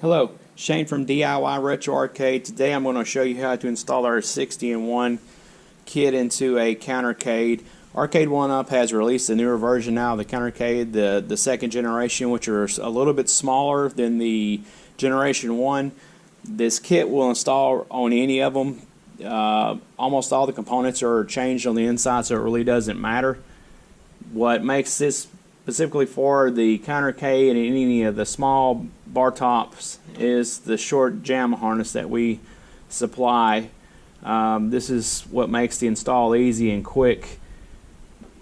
Hello, Shane from DIY Retro Arcade. Today I'm going to show you how to install our 60-in-1 kit into a CounterCade. Arcade1Up has released a newer version now of the CounterCade, the second generation, which are a little bit smaller than the Generation 1. This kit will install on any of them. Almost all the components are changed on the inside, so it really doesn't matter. What makes this specifically for the CounterCade and any of the small bar tops is the short Jamma harness that we supply. This is what makes the install easy and quick.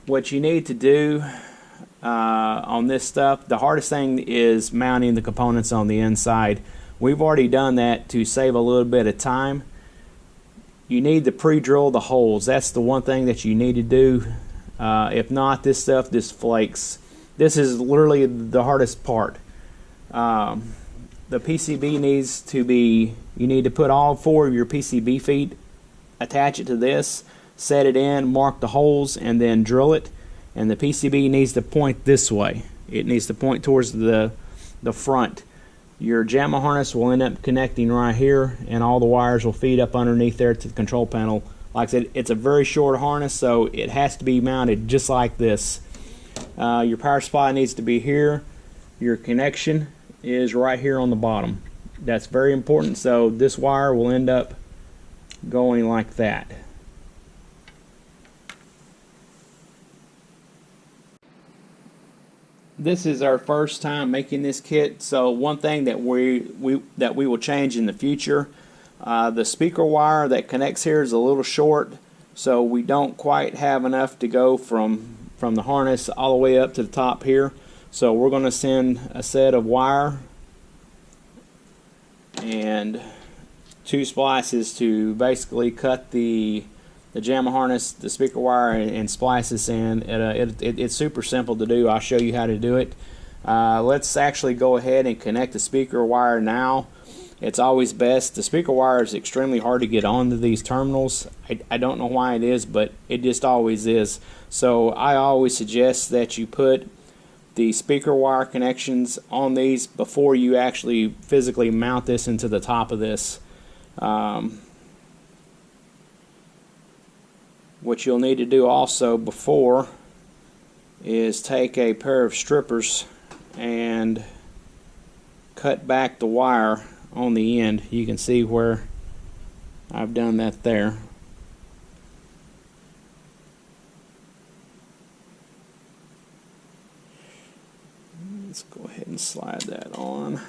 What you need to do on this stuff, the hardest thing is mounting the components on the inside. We've already done that to save a little bit of time. You need to pre-drill the holes. That's the one thing that you need to do. If not, this stuff just flakes. This is literally the hardest part. The PCB needs to be, you need to put all 4 of your PCB feet, attach it to this, set it in, mark the holes, and then drill it. And the PCB needs to point this way. It needs to point towards the front. Your Jamma harness will end up connecting right here, and all the wires will feed up underneath there to the control panel. Like I said, it's a very short harness, so it has to be mounted just like this. Your power supply needs to be here. Your connection is right here on the bottom. That's very important, so this wire will end up going like that. This is our first time making this kit, so one thing that we will change in the future, the speaker wire that connects here is a little short, so we don't quite have enough to go from the harness all the way up to the top here. So we're going to send a set of wire and 2 splices to basically cut the Jamma harness, the speaker wire, and splice this in. It's super simple to do. I'll show you how to do it. Let's actually go ahead and connect the speaker wire now. It's always best. The speaker wire is extremely hard to get onto these terminals. I don't know why it is, but it just always is. So I always suggest that you put the speaker wire connections on these before you actually physically mount this into the top of this. What you'll need to do also before is take a pair of strippers and cut back the wire on the end. You can see where I've done that there. Let's go ahead and slide that on.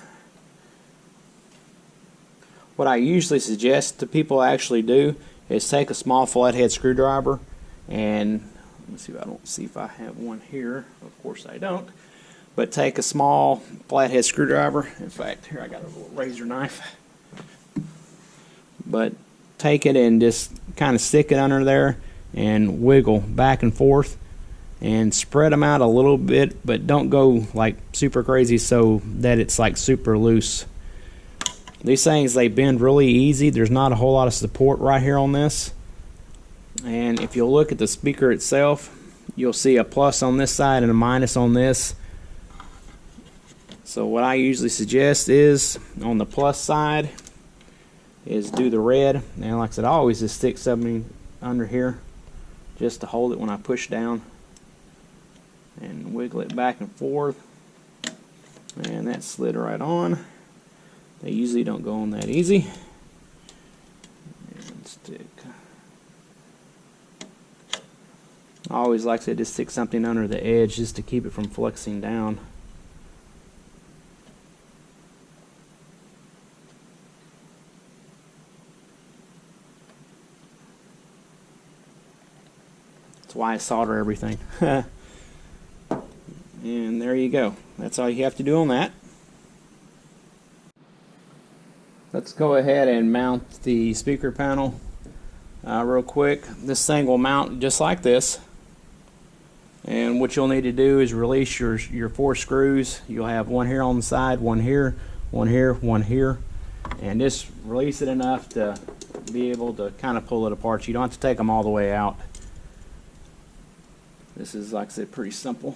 What I usually suggest to people actually do is take a small flathead screwdriver and let me see. I don't see if I have one here. Of course I don't. But take a small flathead screwdriver. In fact, here I got a little razor knife. But take it and just kind of stick it under there and wiggle back and forth and spread them out a little bit, but don't go like super crazy so that it's like super loose. These things, they bend really easy. There's not a whole lot of support right here on this. And if you'll look at the speaker itself, you'll see a plus on this side and a minus on this. So what I usually suggest is, on the plus side, is do the red. And like I said, I always just stick something under here just to hold it when I push down. And wiggle it back and forth. And that slid right on. They usually don't go on that easy. And stick. I always like to just stick something under the edge just to keep it from flexing down. That's why I solder everything. And there you go. That's all you have to do on that. Let's go ahead and mount the speaker panel real quick. This thing will mount just like this. And what you'll need to do is release your 4 screws. You'll have one here on the side, one here, one here, one here. And just release it enough to be able to kind of pull it apart. You don't have to take them all the way out. This is, like I said, pretty simple.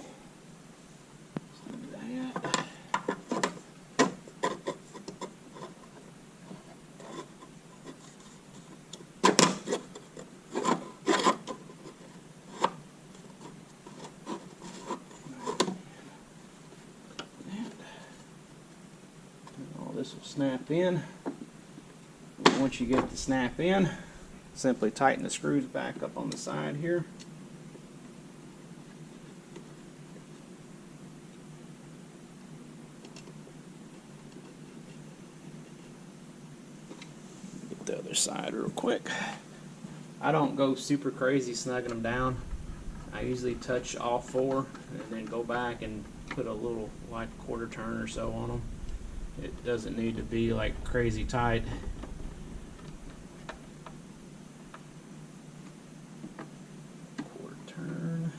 this will snap in. Once you get the snap in, simply tighten the screws back up on the side here. Get the other side real quick. I don't go super crazy snugging them down. I usually touch all four and then go back and put a little like quarter turn or so on them. It doesn't need to be like crazy tight. Quarter turn.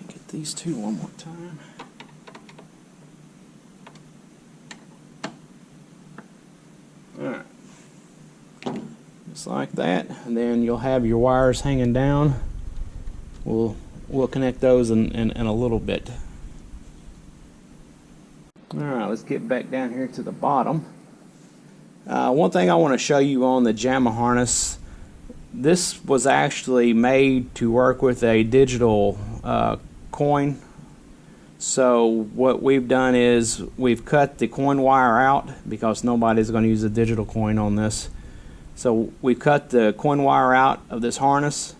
And get these two one more time. Alright. Just like that, and then you'll have your wires hanging down. We'll connect those in a little bit. Alright, let's get back down here to the bottom. One thing I want to show you on the Jamma harness, this was actually made to work with a digital coin. So what we've done is we've cut the coin wire out because nobody's going to use a digital coin on this. So we cut the coin wire out of this harness,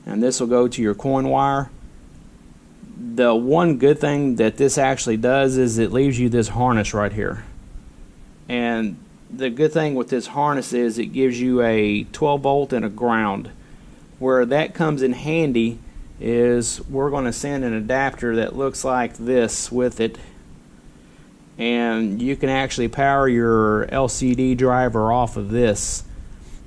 and this will go to your coin wire. The one good thing that this actually does is it leaves you this harness right here. And the good thing with this harness is it gives you a 12 volt and a ground. Where that comes in handy is we're going to send an adapter that looks like this with it, and you can actually power your LCD driver off of this.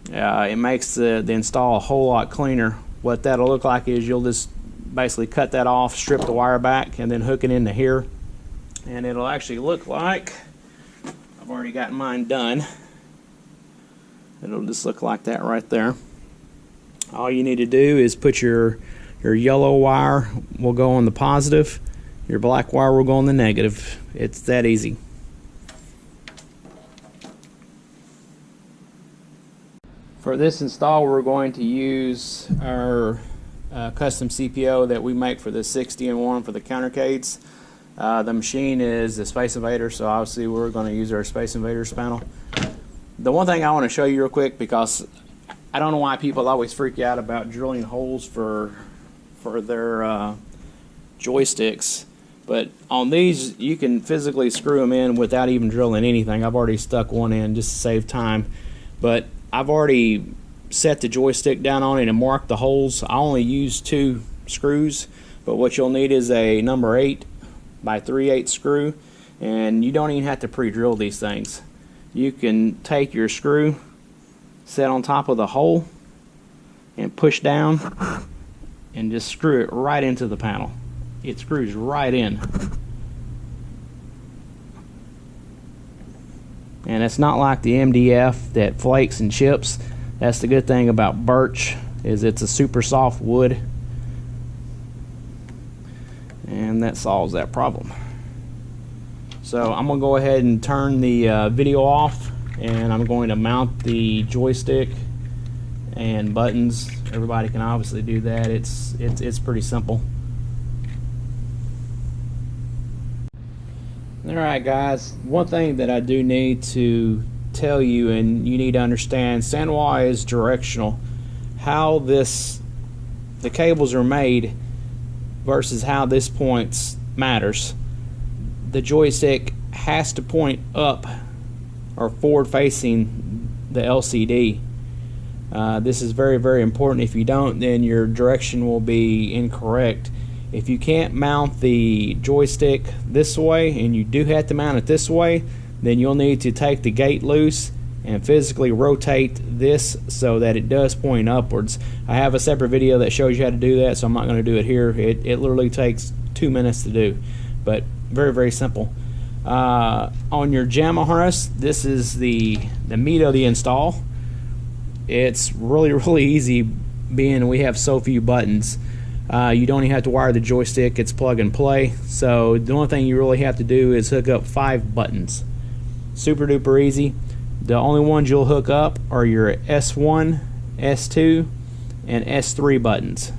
It makes the install a whole lot cleaner. What that'll look like is you'll just basically cut that off, strip the wire back, and then hook it into here, and it'll actually look like, I've already got mine done, it'll just look like that right there. All you need to do is put your yellow wire will go on the positive, your black wire will go on the negative. It's that easy. For this install, we're going to use our custom CPO that we make for the 60-in-1 for the CounterCades. The machine is the Space Invader, so obviously we're going to use our Space Invaders panel. The one thing I want to show you real quick, because I don't know why people always freak out about drilling holes for their joysticks, but on these you can physically screw them in without even drilling anything. I've already stuck one in just to save time, but I've already set the joystick down on it and marked the holes. I only use 2 screws, but what you'll need is a number 8 by 3/8 screw, and you don't even have to pre-drill these things. You can take your screw, set on top of the hole, and push down and just screw it right into the panel. It screws right in. And it's not like the MDF that flakes and chips. That's the good thing about birch, is it's a super soft wood, and that solves that problem. So I'm going to go ahead and turn the video off, and I'm going to mount the joystick and buttons. Everybody can obviously do that. It's pretty simple. Alright guys, one thing that I do need to tell you, and you need to understand, Sanwa is directional. How the cables are made versus how this points matters. The joystick has to point up or forward facing the LCD. This is very, very important. If you don't, then your direction will be incorrect. If you can't mount the joystick this way, and you do have to mount it this way, then you'll need to take the gate loose and physically rotate this so that it does point upwards. I have a separate video that shows you how to do that, so I'm not going to do it here. It literally takes 2 minutes to do, but very, very simple. On your Jamma harness, this is the meat of the install. It's really, really easy, being we have so few buttons. You don't even have to wire the joystick, it's plug and play. So the only thing you really have to do is hook up 5 buttons. Super duper easy. The only ones you'll hook up are your S1, S2, and S3 buttons.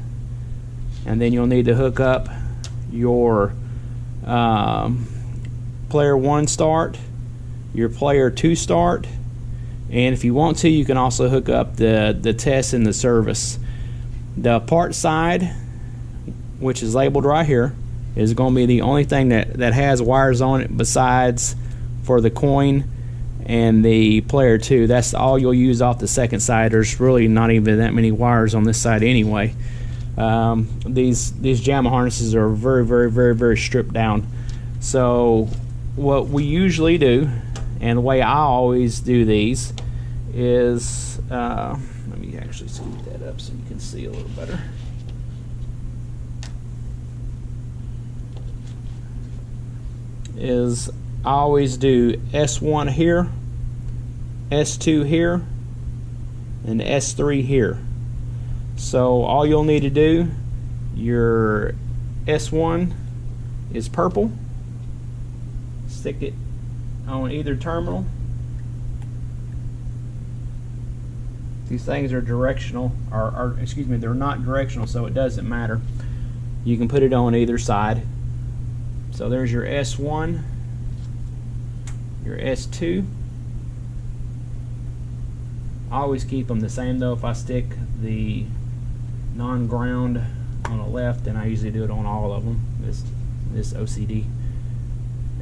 And then you'll need to hook up your player 1 start, your player 2 start, and if you want to, you can also hook up the test and the service. The part side, which is labeled right here, is going to be the only thing that has wires on it besides for the coin and the player 2. That's all you'll use off the second side. There's really not even that many wires on this side anyway. These Jamma harnesses are very stripped down. So what we usually do, and the way I always do these, is let me actually scoot that up so you can see a little better. Is I always do S1 here, S2 here, and S3 here. So all you'll need to do, your S1 is purple, stick it on either terminal. These things are directional, or excuse me, they're not directional, so it doesn't matter. You can put it on either side. So there's your S1, your S2. I always keep them the same though. If I stick the non-ground on the left, and I usually do it on all of them, this OCD.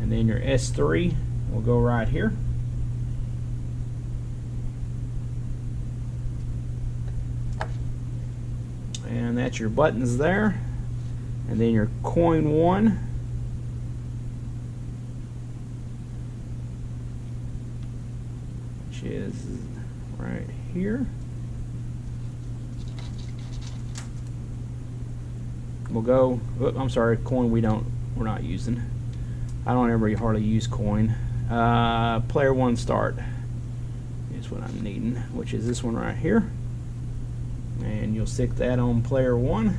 And then your S3 will go right here. And that's your buttons there. And then your coin 1, which is right here. We'll go, I'm sorry, coin we're not using. I don't ever hardly use coin. Player 1 start is what I'm needing, which is this one right here. And you'll stick that on player 1.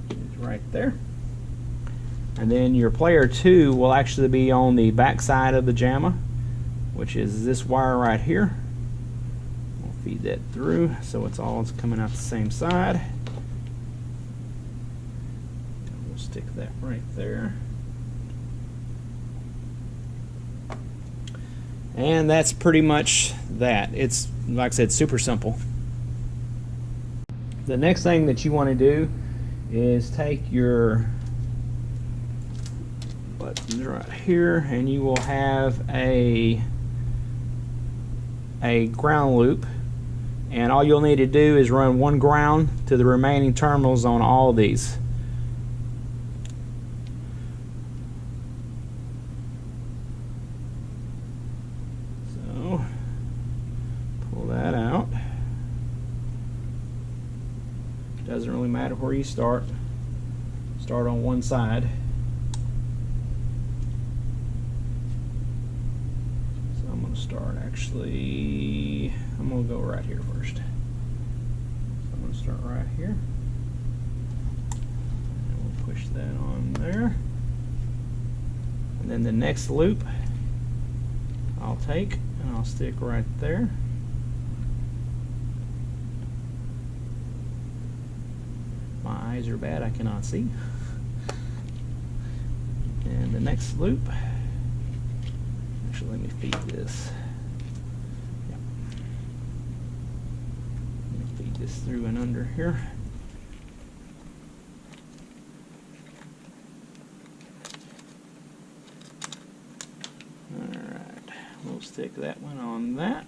It's right there. And then your player 2 will actually be on the back side of the Jamma, which is this wire right here. We'll feed that through so it's all coming out the same side. We'll stick that right there. And that's pretty much that. It's, like I said, super simple. The next thing that you want to do is take your buttons right here, and you will have a ground loop, and all you'll need to do is run one ground to the remaining terminals on all of these. So pull that out. Doesn't really matter where you start. Start on one side. So I'm going to start actually, I'm going to go right here first. So I'm going to start right here. And we'll push that on there. And then the next loop I'll take and I'll stick right there. My eyes are bad, I cannot see. And the next loop, actually let me feed this. Yep. Let me feed this through and under here. Alright, we'll stick that one on that.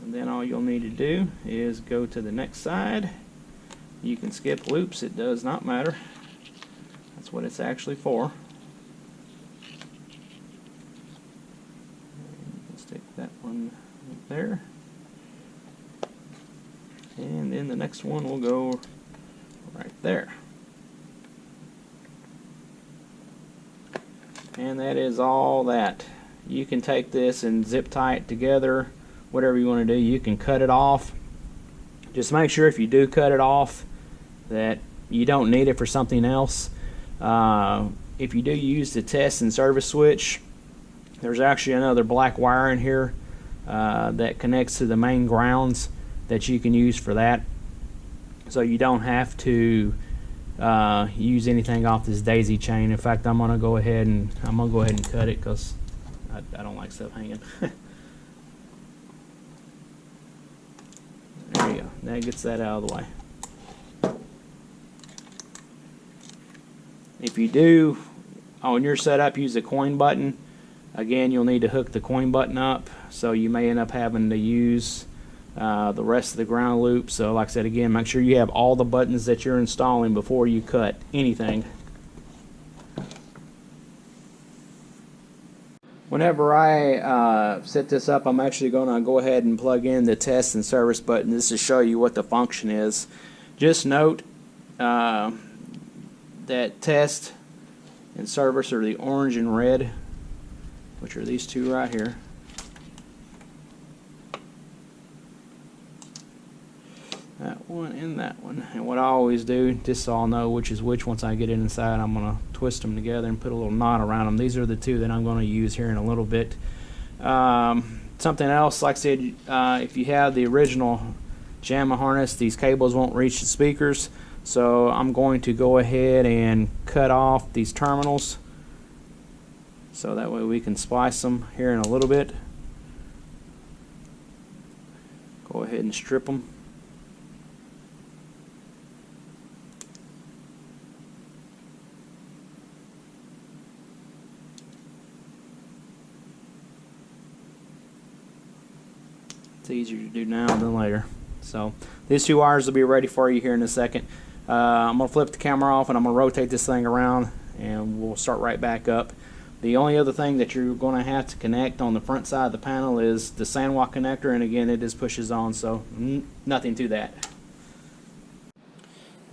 And then all you'll need to do is go to the next side. You can skip loops, it does not matter. That's what it's actually for. And you can stick that one right there. And then the next one will go right there. And that is all that. You can take this and zip tie it together, whatever you want to do. You can cut it off. Just make sure if you do cut it off that you don't need it for something else. If you do use the test and service switch, there's actually another black wire in here that connects to the main grounds that you can use for that. so you don't have to use anything off this daisy chain. In fact, I'm gonna go ahead and cut it because I don't like stuff hanging. There you go. That gets that out of the way. If you do on your setup use the coin button, again you'll need to hook the coin button up, so you may end up having to use the rest of the ground loop. So like I said, again, make sure you have all the buttons that you're installing before you cut anything. Whenever I set this up, I'm actually going to go ahead and plug in the test and service button. This to show you what the function is. Just note that test and service are the orange and red, which are these two right here. That one and that one. And what I always do, just so I'll know which is which, once I get it inside, I'm going to twist them together and put a little knot around them. These are the two that I'm going to use here in a little bit. Something else, like I said, if you have the original Jamma harness, these cables won't reach the speakers. So I'm going to go ahead and cut off these terminals, so that way we can splice them here in a little bit. Go ahead and strip them. It's easier to do now than later. So these two wires will be ready for you here in a second. I'm going to flip the camera off and I'm going to rotate this thing around and we'll start right back up. The only other thing that you're going to have to connect on the front side of the panel is the sandwalk connector, and again it just pushes on, so nothing to that.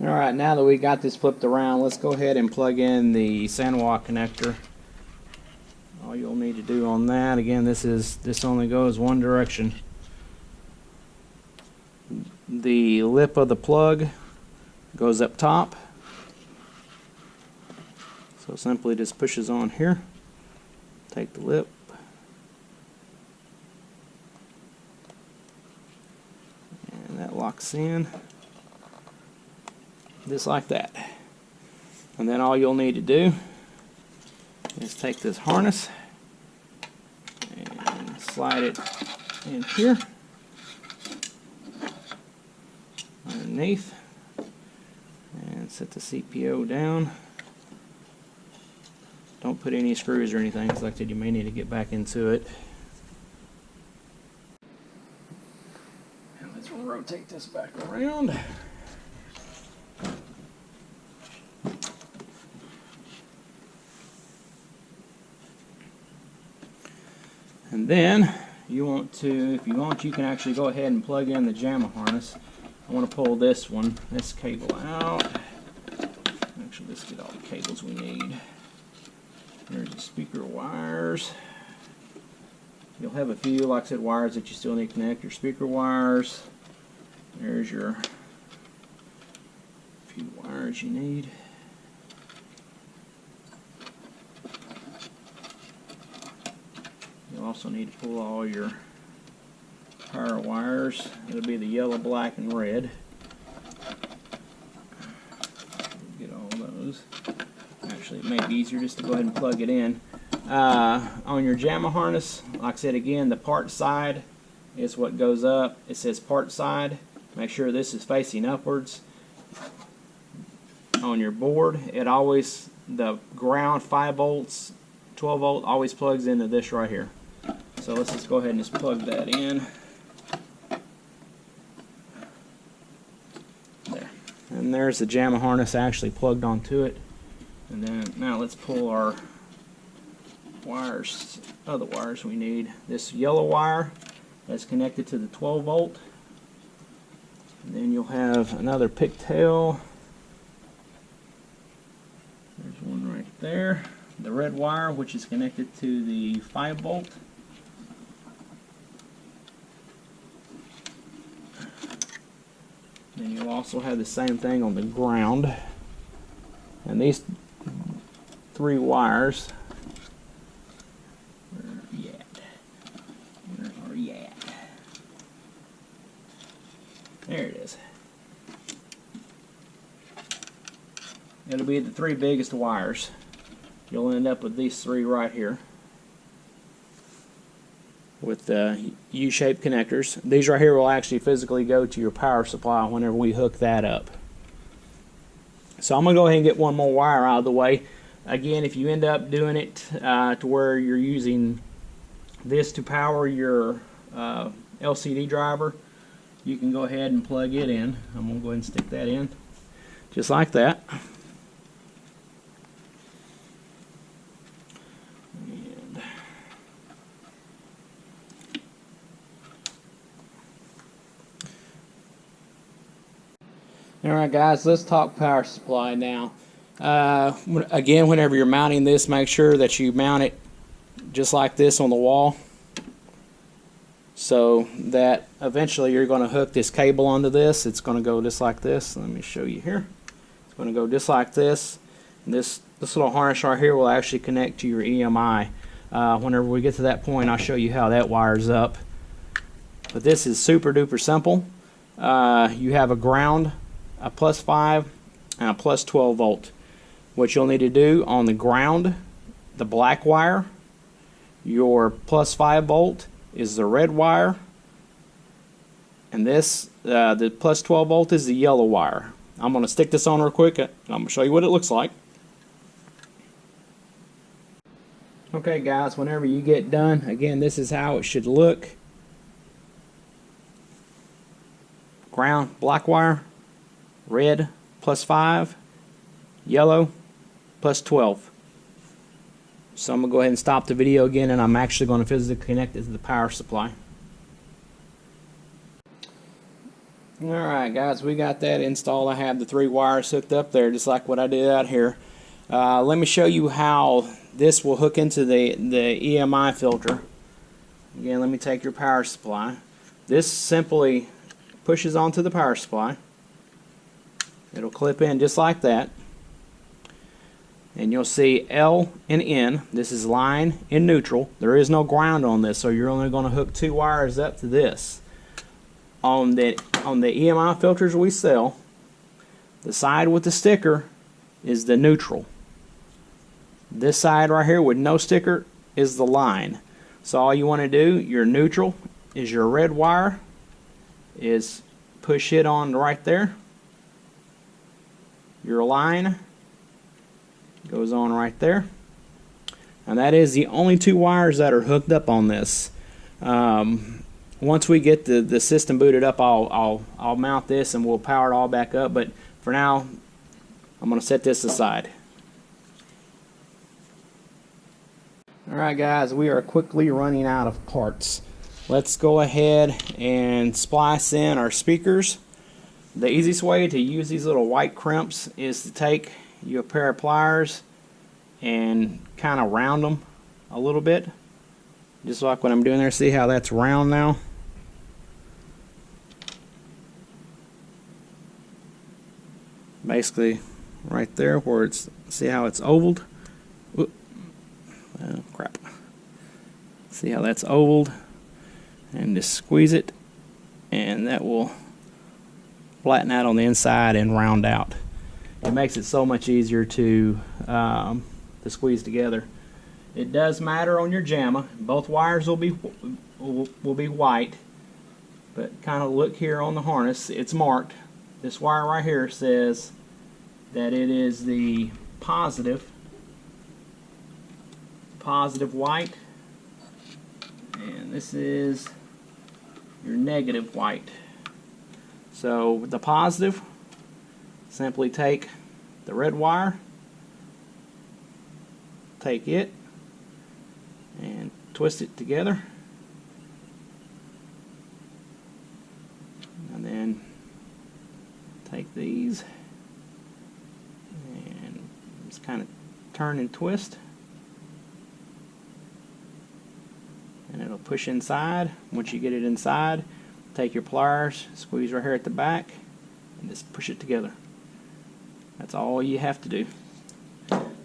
Alright, now that we got this flipped around, let's go ahead and plug in the sandwalk connector. All you'll need to do on that, again, this only goes one direction. The lip of the plug goes up top, so simply just pushes on here. Take the lip, and that locks in just like that. And then all you'll need to do is take this harness and slide it in here underneath and set the CPO down. Don't put any screws or anything, because like I said, you may need to get back into it. And let's rotate this back around. And then you want to, if you want, you can actually go ahead and plug in the Jamma harness. I want to pull this cable out. Actually, let's get all the cables we need. There's the speaker wires. You'll have a few, like I said, wires that you still need to connect. Your speaker wires. There's your few wires you need. You'll also need to pull all your power wires. It'll be the yellow, black, and red. Get all those. Actually, it may be easier just to go ahead and plug it in. On your Jamma harness, like I said, again, the part side is what goes up. It says part side. Make sure this is facing upwards. On your board, it always, the ground 5 volts, 12 volt always plugs into this right here. So let's just go ahead and just plug that in. There. And there's the Jamma harness actually plugged onto it. And then now let's pull our wires, other wires we need. This yellow wire that's connected to the 12 volt. And then you'll have another pigtail. There's one right there. The red wire, which is connected to the 5 volt. Then you'll also have the same thing on the ground. And these 3 wires, where are you at? There it is. it'll be the three biggest wires. You'll end up with these three right here with U-shaped connectors. These right here will actually physically go to your power supply whenever we hook that up. So I'm going to go ahead and get one more wire out of the way. Again, if you end up doing it to where you're using this to power your LCD driver, you can go ahead and plug it in. I'm going to go ahead and stick that in just like that. Alright guys, let's talk power supply now. Again, whenever you're mounting this, make sure that you mount it just like this on the wall, so that eventually you're going to hook this cable onto this. It's going to go just like this. Let me show you here. It's going to go just like this. And this little harness right here will actually connect to your EMI. Whenever we get to that point, I'll show you how that wires up. But this is super duper simple. You have a ground, a +5 and a +12 volt. What you'll need to do on the ground, the black wire, your +5 volt is the red wire, and this the +12 volt is the yellow wire. I'm going to stick this on real quick and I'm going to show you what it looks like. Okay guys, whenever you get done, again, this is how it should look. Ground, black wire, red, +5, yellow, +12. So I'm going to go ahead and stop the video again, and I'm actually going to physically connect it to the power supply. Alright guys, we got that installed. I have the three wires hooked up there just like what I did out here. Let me show you how this will hook into the EMI filter. Again, let me take your power supply. This simply pushes onto the power supply. It'll clip in just like that. And you'll see L and N. This is line and neutral. There is no ground on this, so you're only going to hook two wires up to this. On the EMI filters we sell, the side with the sticker is the neutral. This side right here with no sticker is the line. So all you want to do, your neutral is your red wire, is push it on right there. Your line goes on right there, and that is the only two wires that are hooked up on this. Once we get the system booted up, I'll mount this and we'll power it all back up, but for now I'm going to set this aside. Alright guys, we are quickly running out of parts. Let's go ahead and splice in our speakers. The easiest way to use these little white crimps is to take you a pair of pliers and kind of round them a little bit, just like what I'm doing there. See how that's round now? Basically right there where it's, see how it's ovaled? Oop. Oh crap. See how that's ovaled? And just squeeze it, and that will flatten out on the inside and round out. It makes it so much easier to squeeze together. It does matter on your Jamma. Both wires will be white, but kind of look here on the harness. It's marked. This wire right here says that it is the positive white, and this is your negative white. So with the positive, simply take the red wire, take it and twist it together, and then take these and just kind of turn and twist, and it'll push inside. Once you get it inside, take your pliers, squeeze right here at the back, and just push it together. That's all you have to do.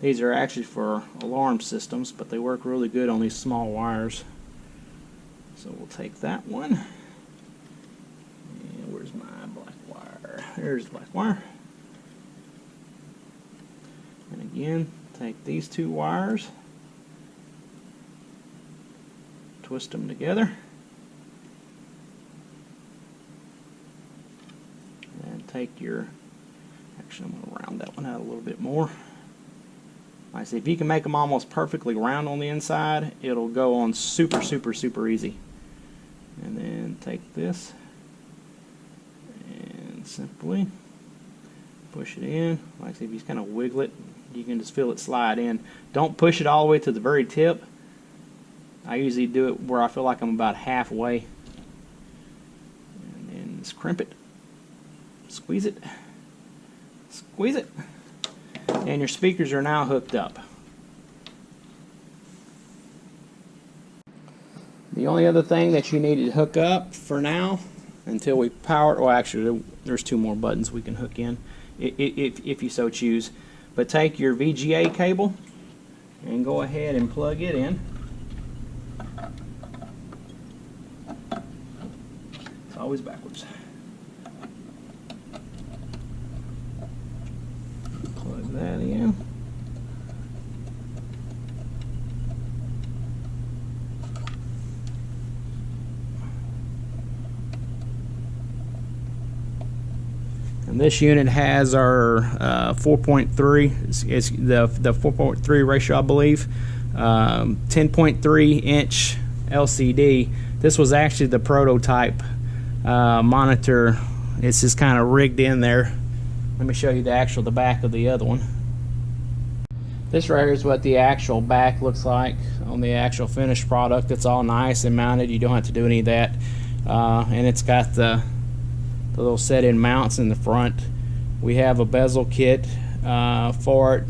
These are actually for alarm systems, but they work really good on these small wires. So we'll take that one. And where's my black wire? There's the black wire. again, take these two wires, twist them together, and take your, actually I'm going to round that one out a little bit more. Like I say, if you can make them almost perfectly round on the inside, it'll go on super, super, super easy. And then take this and simply push it in. Like I say, if you just kind of wiggle it, you can just feel it slide in. Don't push it all the way to the very tip. I usually do it where I feel like I'm about halfway. And then just crimp it, squeeze it, squeeze it. And your speakers are now hooked up. The only other thing that you need to hook up for now, until we power it, well actually there's two more buttons we can hook in if you so choose. But take your VGA cable and go ahead and plug it in. It's always backwards. Plug that in. And this unit has our 4.3, it's the 4.3 ratio, I believe, 10.3 inch LCD. This was actually the prototype monitor. It's just kind of rigged in there. Let me show you the back of the other one. This right here is what the actual back looks like on the actual finished product. It's all nice and mounted. You don't have to do any of that. And it's got the little set-in mounts in the front. We have a bezel kit for it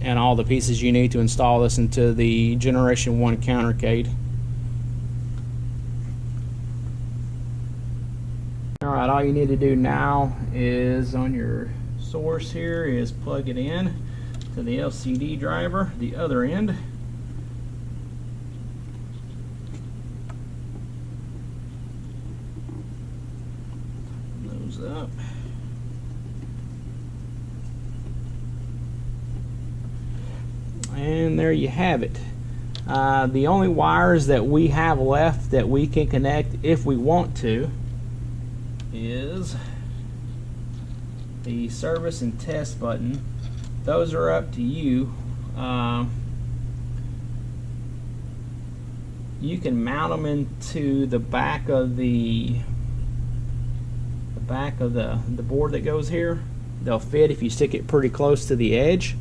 and all the pieces you need to install this into the Generation 1 CounterCade. Alright, all you need to do now is on your source here is plug it in to the LCD driver, the other end. Those up. And there you have it. The only wires that we have left that we can connect if we want to is the service and test button. Those are up to you. You can mount them into the back of the board that goes here. They'll fit if you stick it pretty close to the edge.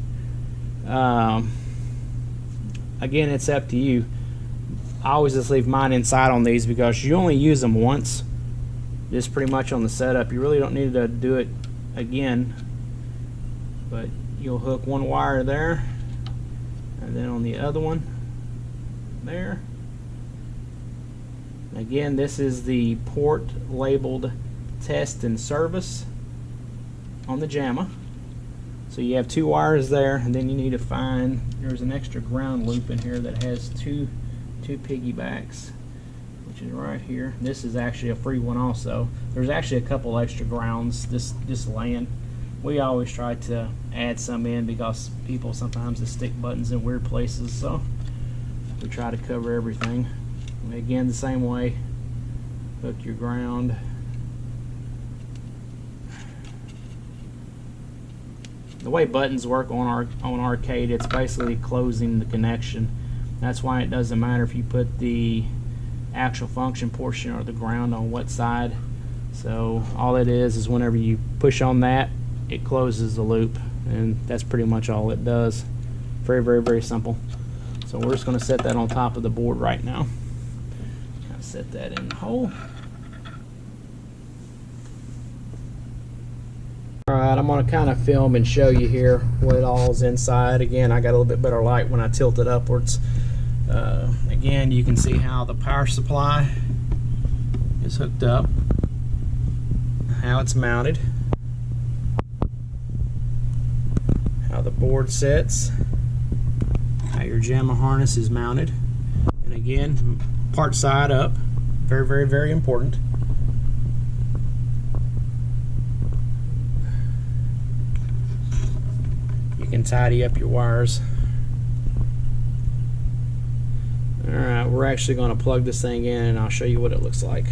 Again, it's up to you. I always just leave mine inside on these because you only use them once, just pretty much on the setup. You really don't need to do it again, but you'll hook one wire there and then on the other one there. Again, this is the port labeled test and service on the Jamma. So you have two wires there, and then you need to find, there's an extra ground loop in here that has two piggybacks, which is right here. This is actually a free one also. There's actually a couple extra grounds just laying. We always try to add some in because people sometimes just stick buttons in weird places, so we try to cover everything. And again, the same way, hook your ground. The way buttons work on Arcade, it's basically closing the connection. That's why it doesn't matter if you put the actual function portion or the ground on what side. So all it is whenever you push on that, it closes the loop, and that's pretty much all it does. Very, very, very simple. So we're just going to set that on top of the board right now. I'll set that in the hole. Alright, I'm going to kind of film and show you here what all's inside. Again, I got a little bit better light when I tilt it upwards. Again, you can see how the power supply is hooked up, how it's mounted, how the board sets, how your Jamma harness is mounted, and again, part side up. Very, very, very important. you can tidy up your wires. Alright, we're actually going to plug this thing in and I'll show you what it looks like.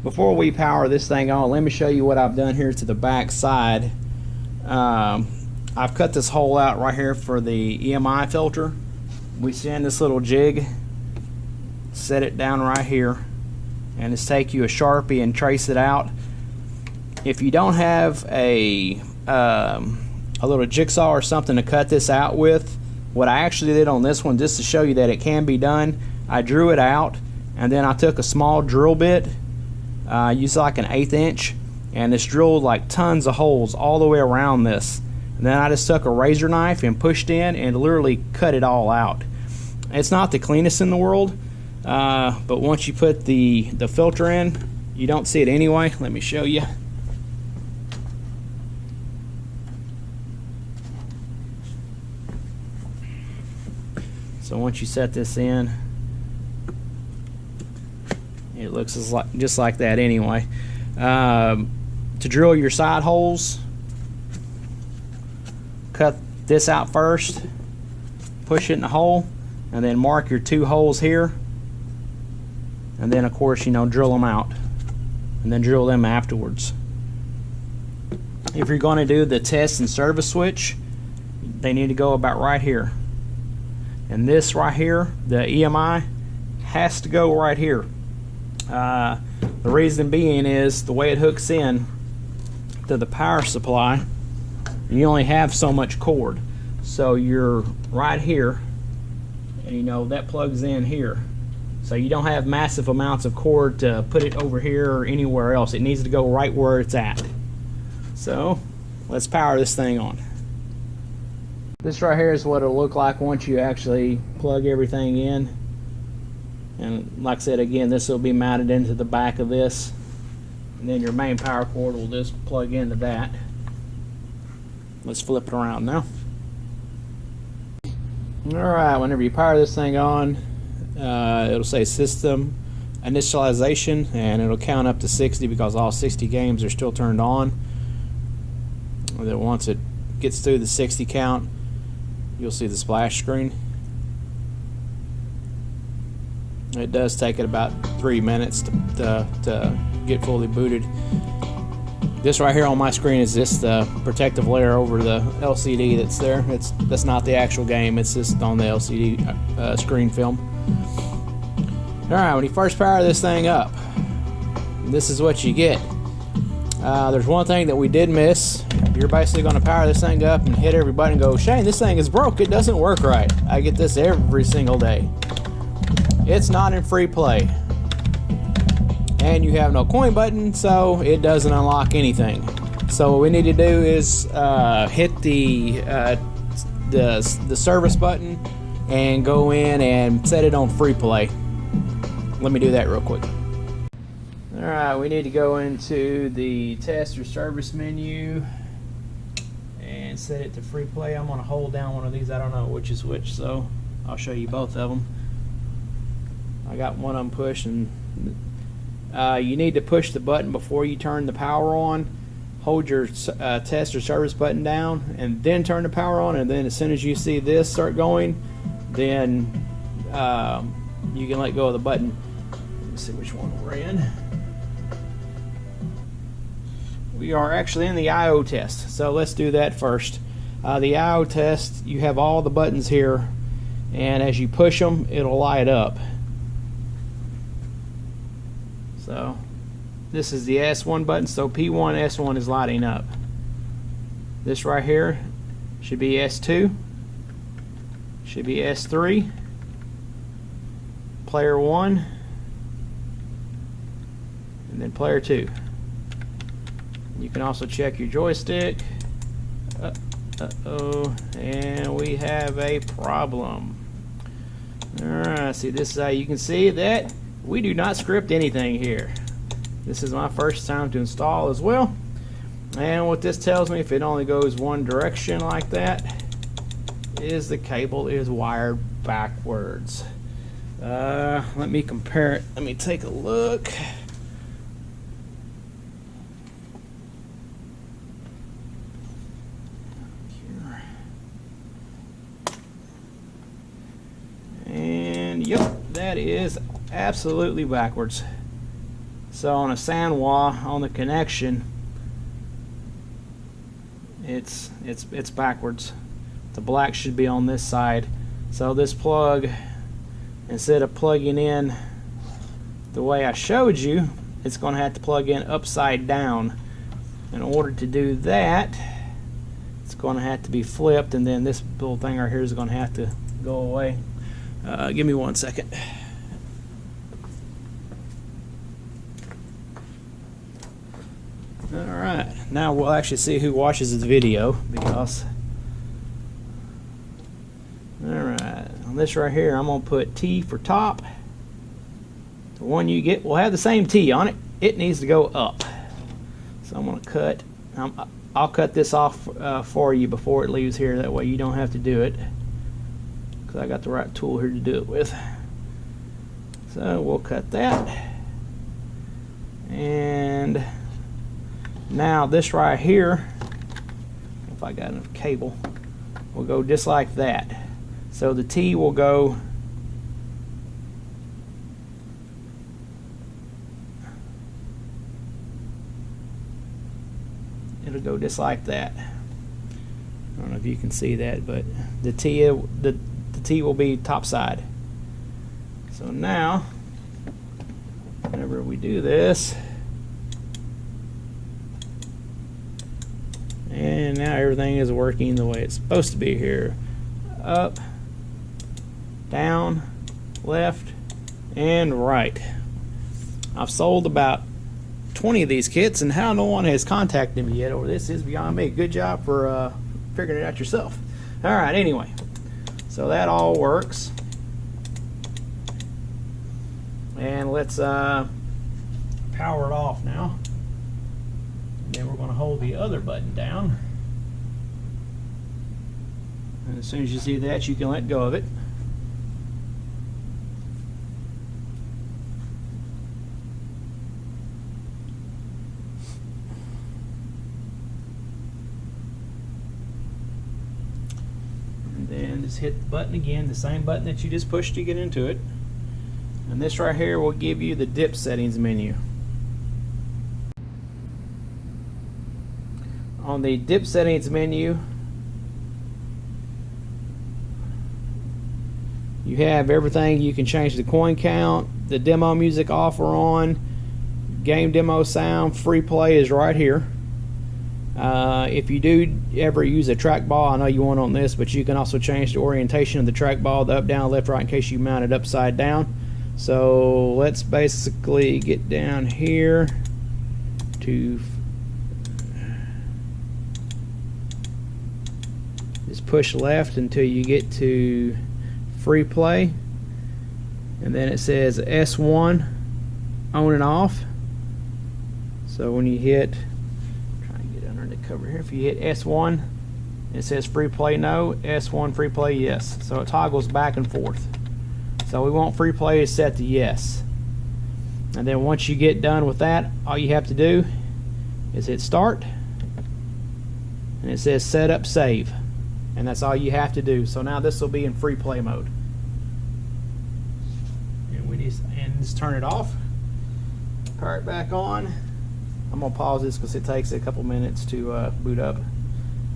Before we power this thing on, let me show you what I've done here to the back side. I've cut this hole out right here for the EMI filter. We send this little jig, set it down right here, and just take you a Sharpie and trace it out. If you don't have a little jigsaw or something to cut this out with, what I actually did on this one, just to show you that it can be done, I drew it out and then I took a small drill bit, used like an 1/8 inch, and just drilled like tons of holes all the way around this. And then I just took a razor knife and pushed in and literally cut it all out. It's not the cleanest in the world, but once you put the filter in, you don't see it anyway. Let me show you. So once you set this in, it looks just like that anyway. To drill your side holes, cut this out first, push it in the hole, and then mark your 2 holes here, and then of course, you know, drill them out and then drill them afterwards. If you're going to do the test and service switch, they need to go about right here. And this right here, the EMI, has to go right here. The reason being is the way it hooks in to the power supply, you only have so much cord. So you're right here, and you know that plugs in here. So you don't have massive amounts of cord to put it over here or anywhere else. It needs to go right where it's at. So let's power this thing on. This right here is what it'll look like once you actually plug everything in. And like I said, again, this will be mounted into the back of this, and then your main power cord will just plug into that. Let's flip it around now. Alright, whenever you power this thing on, it'll say system initialization, and it'll count up to 60 because all 60 games are still turned on. And then once it gets through the 60 count, you'll see the splash screen. It does take it about 3 minutes to get fully booted. This right here on my screen is just the protective layer over the LCD that's there. That's not the actual game, it's just on the LCD screen film. Alright, when you first power this thing up, this is what you get. There's one thing that we did miss. You're basically going to power this thing up and hit every button and go, Shane, this thing is broke, it doesn't work right. I get this every single day. It's not in free play. And you have no coin button, so it doesn't unlock anything. So what we need to do is hit the service button and go in and set it on free play. Let me do that real quick. Alright, we need to go into the test or service menu and set it to free play. I'm going to hold down one of these. I don't know which is which, so I'll show you both of them. I got one of them pushed, and you need to push the button before you turn the power on. Hold your test or service button down and then turn the power on, and then as soon as you see this start going, then you can let go of the button. Let's see which one we're in. We are actually in the I/O test, so let's do that first. The I/O test, you have all the buttons here, and as you push them, it'll light up. So this is the S1 button, so P1, S1 is lighting up. This right here should be S2, should be S3, player 1, and then player 2. You can also check your joystick. Uh-oh, and we have a problem. Alright, see, this is how you can see that we do not script anything here. This is my first time to install as well. And what this tells me, if it only goes one direction like that, is the cable is wired backwards. Let me compare it. Let me take a look. that is absolutely backwards. So on a Sanwa, on the connection, it's backwards. The black should be on this side. So this plug, instead of plugging in the way I showed you, it's going to have to plug in upside down. In order to do that, it's going to have to be flipped, and then this little thing right here is going to have to go away. Give me 1 second. Alright, now we'll actually see who watches this video, because alright, on this right here I'm going to put T for top. The one you get will have the same T on it. It needs to go up. So I'm going to cut, I'll cut this off for you before it leaves here, that way you don't have to do it, because I got the right tool here to do it with. So we'll cut that. And now this right here, if I got enough cable, will go just like that. So the T will go just like that. I don't know if you can see that, but the T will be top side. So now whenever we do this, and now everything is working the way it's supposed to be here. Up, down, left, and right. I've sold about 20 of these kits, and how no one has contacted me yet over this is beyond me. Good job for figuring it out yourself. Alright, anyway, so that all works. And let's power it off now. And then we're going to hold the other button down. And as soon as you see that, you can let go of it. And then just hit the button again, the same button that you just pushed to get into it. And this right here will give you the dip settings menu. On the dip settings menu, you have everything. You can change the coin count, the demo music off or on, game demo sound, free play is right here. If you do ever use a trackball, I know you won't on this, but you can also change the orientation of the trackball, the up, down, left, right, in case you mount it upside down. So let's basically get down here to just push left until you get to free play, and then it says S1 on and off. So when you hit, try and get under the cover here, if you hit S1, it says free play no, S1 free play yes. So it toggles back and forth. So we want free play is set to yes. And then once you get done with that, all you have to do is hit start, and it says setup save, and that's all you have to do. So now this will be in free play mode. And we just turn it off, power it back on. I'm gonna pause this because it takes a couple minutes to boot up.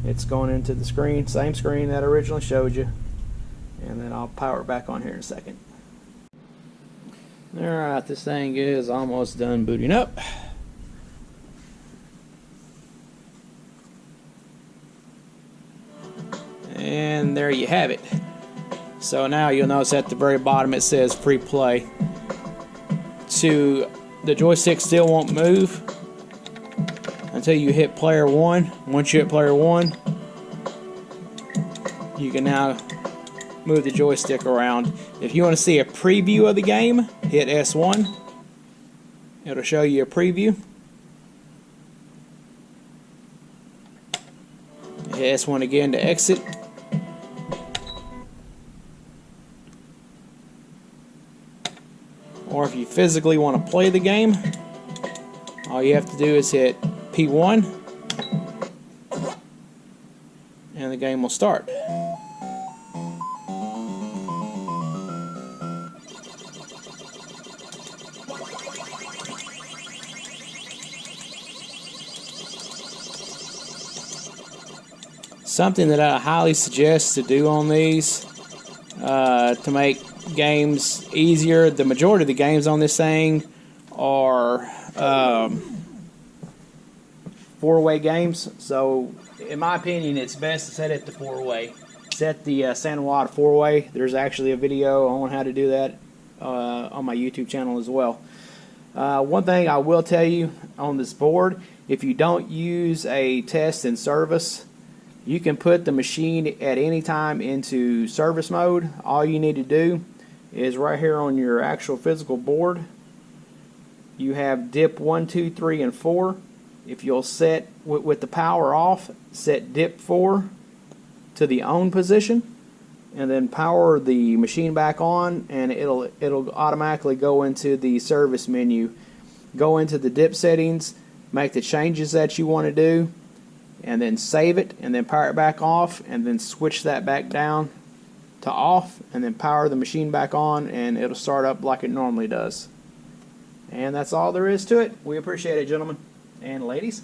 It's going into the screen, same screen that I originally showed you. And then I'll power it back on here in a second. Alright, this thing is almost done booting up. And there you have it. So now you'll notice at the very bottom it says free play. The joystick still won't move until you hit player 1. Once you hit player 1, you can now move the joystick around. If you want to see a preview of the game, hit S1. It'll show you a preview. Hit S1 again to exit. Or if you physically want to play the game, all you have to do is hit P1 and the game will start. Something that I highly suggest to do on these to make games easier. The majority of the games on this thing are four-way games, so in my opinion it's best to set it to four-way. Set the Santa Wad four-way. There's actually a video on how to do that on my YouTube channel as well. One thing I will tell you on this board, if you don't use a test and service, you can put the machine at any time into service mode. All you need to do is right here on your actual physical board, you have dip 1, 2, 3, and 4. If you'll set with the power off, set dip 4 to the on position, and then power the machine back on, and it'll automatically go into the service menu. Go into the dip settings, make the changes that you want to do, and then save it, and then power it back off, and then switch that back down to off, and then power the machine back on, and it'll start up like it normally does. And that's all there is to it. We appreciate it, gentlemen and ladies.